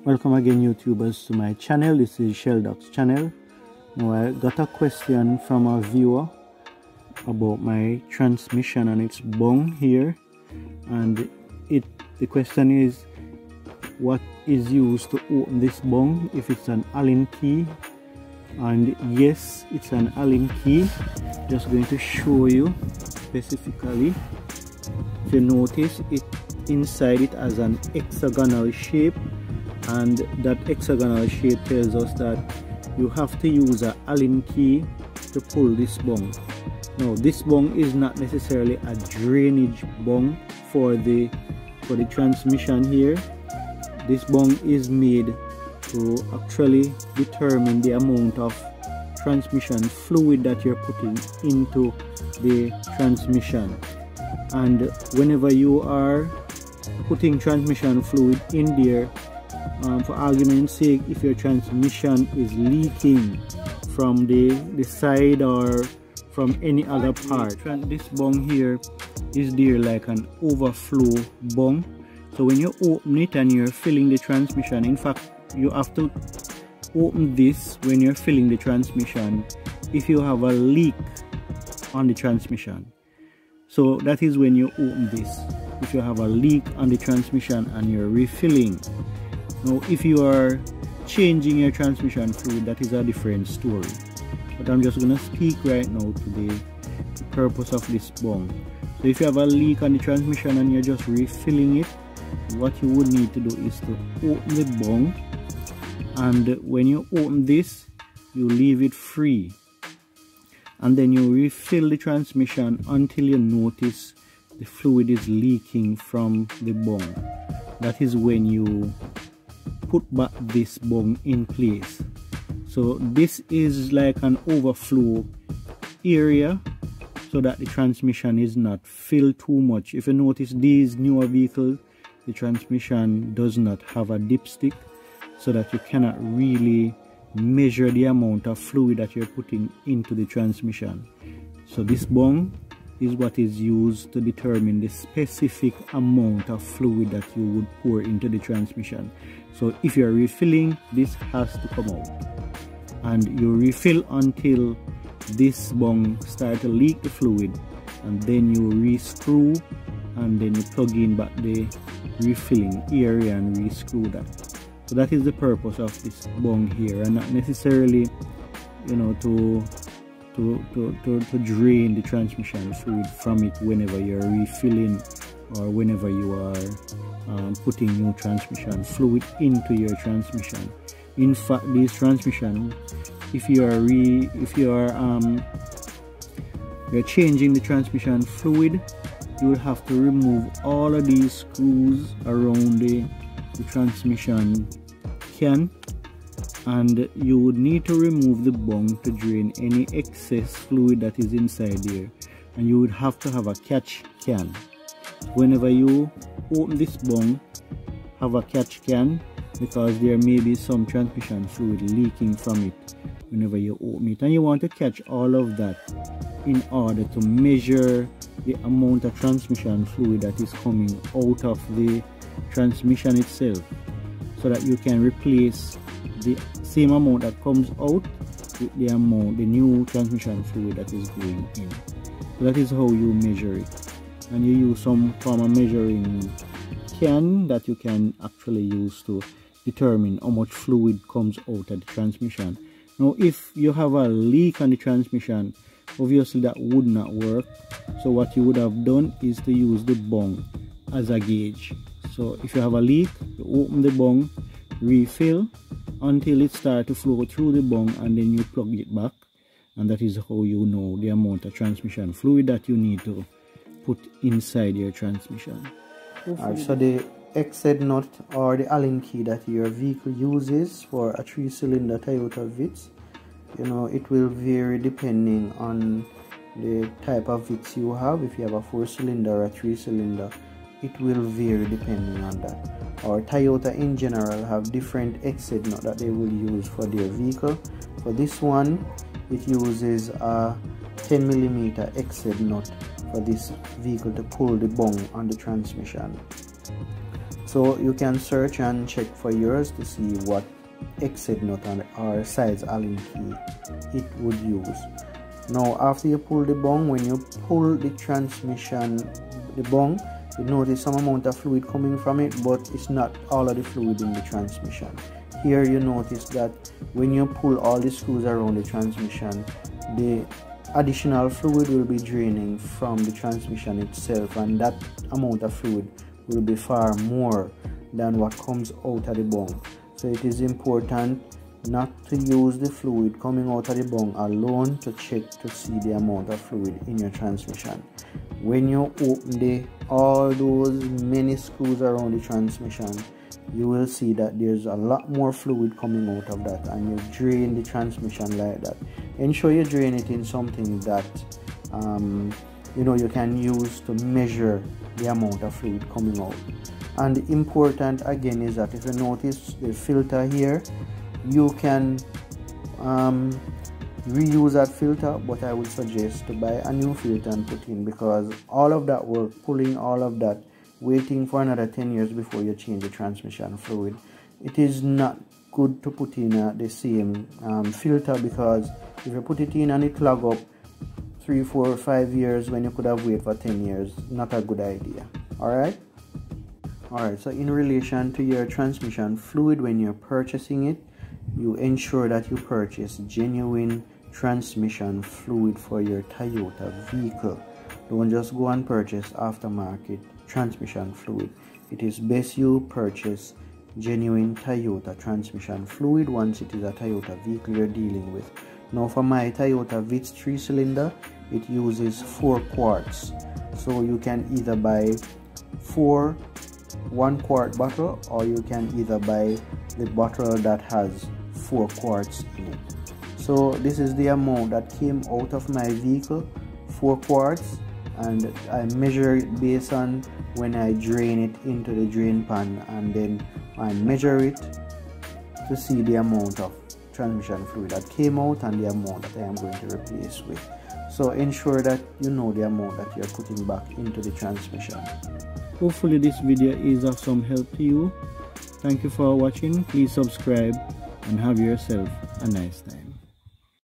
Welcome again, YouTubers, to my channel. This is Sheldoc's channel. Now I got a question from a viewer about my transmission and its bung here, and the question is, what is used to open this bung? If it's an Allen key, and yes, it's an Allen key. Just going to show you specifically. If you notice, it inside it has an hexagonal shape, and that hexagonal shape tells us that you have to use an Allen key to pull this bung. Now, this bung is not necessarily a drainage bung for the transmission here. This bung is made to actually determine the amount of transmission fluid that you're putting into the transmission. And whenever you are putting transmission fluid in there, for argument's sake, if your transmission is leaking from the side or from any other part, this bung here is there like an overflow bung. So when you open it and you're filling the transmission, in fact, you have to open this when you're filling the transmission if you have a leak on the transmission. So that is when you open this, if you have a leak on the transmission and you're refilling. Now, if you are changing your transmission fluid, that is a different story. But I'm just going to speak right now to the purpose of this bung. So if you have a leak on the transmission and you're just refilling it, what you would need to do is to open the bung, and when you open this, you leave it free, and then you refill the transmission until you notice the fluid is leaking from the bung. That is when you put back this bung in place. So this is like an overflow area so that the transmission is not filled too much. If you notice, these newer vehicles, the transmission does not have a dipstick, so that you cannot really measure the amount of fluid that you're putting into the transmission. So this bung is what is used to determine the specific amount of fluid that you would pour into the transmission. So if you're refilling, this has to come out, and you refill until this bung starts to leak the fluid, and then you re-screw, and then you plug in back the refilling area and re-screw that. So that is the purpose of this bung here, and not necessarily, you know, to drain the transmission fluid from it whenever you're refilling or whenever you are putting new transmission fluid into your transmission. In fact, these transmission, if you're changing the transmission fluid, you will have to remove all of these screws around the transmission can, and you would need to remove the bung to drain any excess fluid that is inside there, and you would have to have a catch can. Whenever you open this bung, have a catch can, because there may be some transmission fluid leaking from it whenever you open it, and you want to catch all of that in order to measure the amount of transmission fluid that is coming out of the transmission itself, so that you can replace the same amount that comes out with the new transmission fluid that is going in. So that is how you measure it, and you use some form of measuring can that you can actually use to determine how much fluid comes out of the transmission. Now, if you have a leak on the transmission, obviously that would not work. So what you would have done is to use the bung as a gauge. So if you have a leak, you open the bung, refill until it starts to flow through the bung, and then you plug it back, and that is how you know the amount of transmission fluid that you need to put inside your transmission. Alright, so the X-head nut or the Allen key that your vehicle uses for a 3-cylinder Toyota Vitz, you know, it will vary depending on the type of Vitz you have. If you have a 4-cylinder or a 3-cylinder, it will vary depending on that. Or Toyota in general have different X-head nut that they will use for their vehicle. For this one, it uses a 10mm exit nut for this vehicle to pull the bung on the transmission. So you can search and check for yours to see what exit nut or size Allen key it would use. Now after you pull the bung, when you pull the transmission, the bung, you notice some amount of fluid coming from it, but it's not all of the fluid in the transmission. Here you notice that when you pull all the screws around the transmission, the additional fluid will be draining from the transmission itself, and that amount of fluid will be far more than what comes out of the bung. So it is important not to use the fluid coming out of the bung alone to check to see the amount of fluid in your transmission. When you open all those many screws around the transmission, you will see that there's a lot more fluid coming out of that, and you drain the transmission like that. Ensure you drain it in something that you can use to measure the amount of fluid coming out. And important again is that if you notice the filter here, you can reuse that filter, but I would suggest to buy a new filter and put in, because all of that work, pulling all of that, waiting for another 10 years before you change the transmission fluid, it is not good to put in the same filter, because if you put it in and it clog up 3, 4, 5 years when you could have waited for 10 years, not a good idea. Alright, so in relation to your transmission fluid, when you're purchasing it, you ensure that you purchase genuine transmission fluid for your Toyota vehicle. Don't just go and purchase aftermarket transmission fluid. It is best you purchase genuine Toyota transmission fluid once it is a Toyota vehicle you're dealing with. Now for my Toyota Vitz 3-cylinder, it uses 4 quarts. So you can either buy 4 1-quart bottle, or you can either buy the bottle that has 4 quarts in it. So this is the amount that came out of my vehicle, 4 quarts, and I measure it based on when I drain it into the drain pan, and then I measure it to see the amount of transmission fluid that came out and the amount that I am going to replace with. So ensure that you know the amount that you're putting back into the transmission. Hopefully this video is of some help to you. Thank you for watching. Please subscribe and have yourself a nice time.